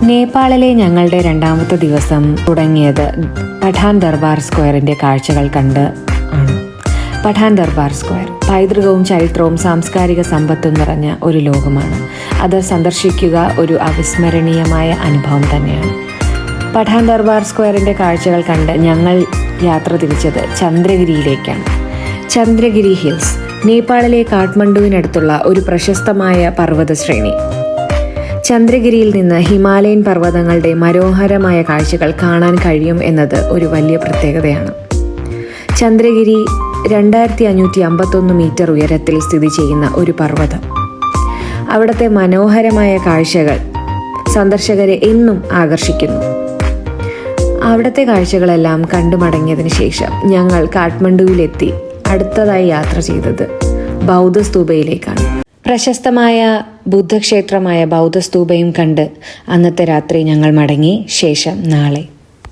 നേപ്പാളിലെ ഞങ്ങളുടെ രണ്ടാമത്തെ ദിവസം തുടങ്ങിയത് പഠാൻ ദർബാർ സ്ക്വയറിൻ്റെ കാഴ്ചകൾ കണ്ട് ആണ്. പഠാൻ ദർബാർ സ്ക്വയർ പൈതൃകവും ചരിത്രവും സാംസ്കാരിക സമ്പത്തും നിറഞ്ഞ ഒരു ലോകമാണ്. അത് സന്ദർശിക്കുക ഒരു അവിസ്മരണീയമായ അനുഭവം തന്നെയാണ്. പഠാൻ ദർബാർ സ്ക്വയറിൻ്റെ കാഴ്ചകൾ കണ്ട് ഞങ്ങൾ യാത്ര തിരിച്ചത് ചന്ദ്രഗിരിയിലേക്കാണ്. ചന്ദ്രഗിരി ഹിൽസ് നേപ്പാളിലെ കാഠ്മണ്ഡുവിനടുത്തുള്ള ഒരു പ്രശസ്തമായ പർവ്വതശ്രേണി. ചന്ദ്രഗിരിയിൽ നിന്ന് ഹിമാലയൻ പർവ്വതങ്ങളുടെ മനോഹരമായ കാഴ്ചകൾ കാണാൻ കഴിയും എന്നത് ഒരു വലിയ പ്രത്യേകതയാണ്. ചന്ദ്രഗിരി 2551 മീറ്റർ ഉയരത്തിൽ സ്ഥിതി ചെയ്യുന്ന ഒരു പർവ്വതം. അവിടുത്തെ മനോഹരമായ കാഴ്ചകൾ സന്ദർശകരെ എന്നും ആകർഷിക്കുന്നു. അവിടുത്തെ കാഴ്ചകളെല്ലാം കണ്ടു മടങ്ങിയതിന് ശേഷം ഞങ്ങൾ കാഠ്മണ്ഡുവിലെത്തി അടുത്തതായി യാത്ര ചെയ്തത് ബൗദ്ധസ്തൂപയിലേക്കാണ്. പ്രശസ്തമായ ബുദ്ധക്ഷേത്രമായ ബൗദ്ധസ്തൂപയും കണ്ട് അന്നത്തെ രാത്രി ഞങ്ങൾ മടങ്ങി. ശേഷം നാളെ